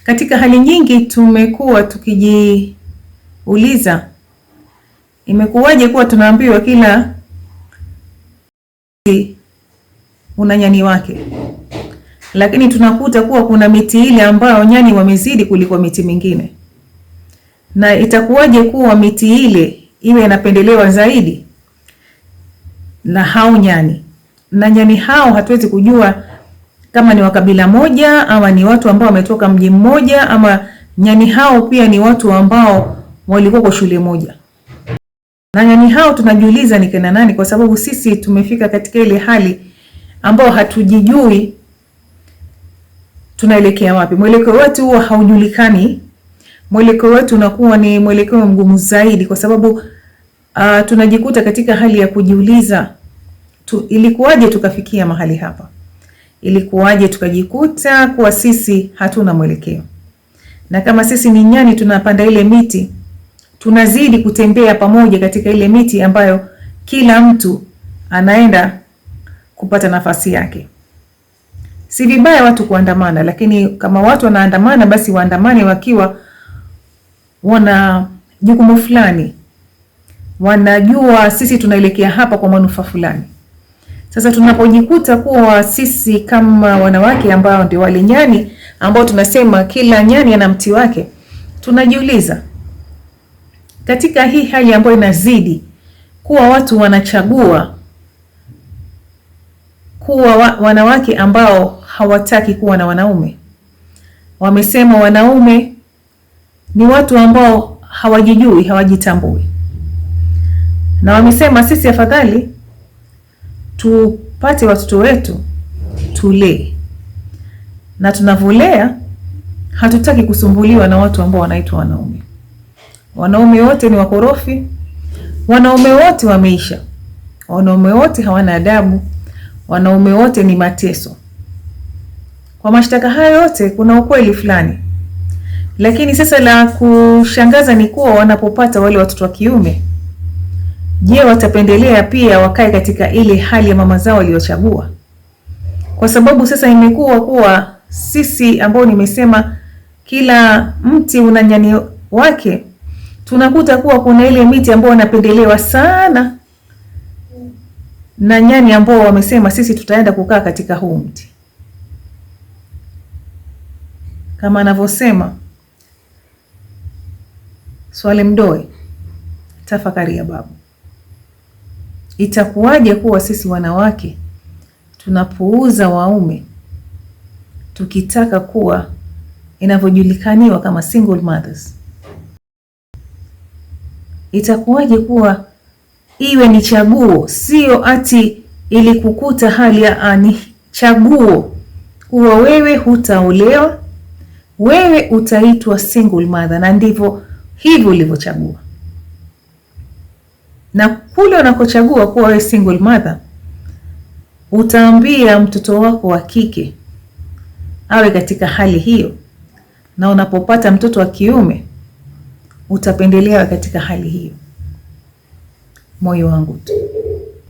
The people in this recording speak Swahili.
Katika hali nyingi tumekuwa tukijiuliza imekuwaje kuwa tunaambiwa kila una nyani wake, lakini tunakuta kuwa kuna miti ile ambayo nyani wamezidi kuliko miti mingine. Na itakuwaje kuwa miti ile iwe inapendelewa zaidi na hao nyani? Na nyani hao hatuwezi kujua kama ni wa kabila moja ama ni watu ambao wametoka mji mmoja, ama nyani hao pia ni watu ambao walikuwa kwa shule moja. Na nyani hao tunajiuliza ni kina nani, kwa sababu sisi tumefika katika ile hali ambao hatujijui tunaelekea wapi. Mwelekeo wetu huwa haujulikani. Mwelekeo wetu unakuwa ni mwelekeo mgumu zaidi, kwa sababu tunajikuta katika hali ya kujiuliza ilikuwaje tukafikia mahali hapa? Ilikuwaje tukajikuta kuwa sisi hatuna mwelekeo? Na kama sisi ni nyani tunapanda ile miti, tunazidi kutembea pamoja katika ile miti ambayo kila mtu anaenda kupata nafasi yake. Si vibaya watu kuandamana, lakini kama watu wanaandamana basi waandamane wakiwa wana jukumu fulani. Wanajua sisi tunaelekea hapa kwa manufaa fulani. Sasa tunapojikuta kuwa sisi kama wanawake ambao ndio wale nyani ambao tunasema kila nyani ana mti wake, tunajiuliza katika hii hali ambayo inazidi kuwa watu wanachagua kuwa wanawake ambao hawataki kuwa na wanaume. Wamesema wanaume ni watu ambao hawajijui, hawajitambui. Na wamesema sisi afadhali tupate watoto wetu tulee. Na tunavolea hatutaki kusumbuliwa na watu ambao wanaitwa wanaume. Wanaume wote ni wakorofi. Wanaume wote wameisha. Wanaume wote hawana adabu. Wanaume wote ni mateso. Kwa mashtaka hayo yote kuna ukweli fulani. Lakini sasa la kushangaza ni kuwa wanapopata wale watoto wa kiume, je, watapendelea pia wakae katika ile hali ya mama zao waliochagua? Kwa sababu sasa imekuwa kuwa sisi ambao nimesema kila mti una nyani wake, tunakuta kuwa kuna ile miti ambao wanapendelewa sana na nyani ambao wamesema sisi tutaenda kukaa katika huu mti. Kama anavyosema Swale Mdoe, tafakari ya babu. Itakuwaje kuwa sisi wanawake tunapuuza waume tukitaka kuwa inavyojulikaniwa kama single mothers? Itakuwaje kuwa iwe ni chaguo, sio ati ili kukuta hali ya ni chaguo kuwa wewe hutaolewa, wewe utaitwa single mother, na ndivyo hivyo ulivyochagua. Na kule unakochagua kuwa wewe single mother, utaambia mtoto wako wa kike awe katika hali hiyo, na unapopata mtoto wa kiume utapendelea katika hali hiyo. Moyo wangu tu.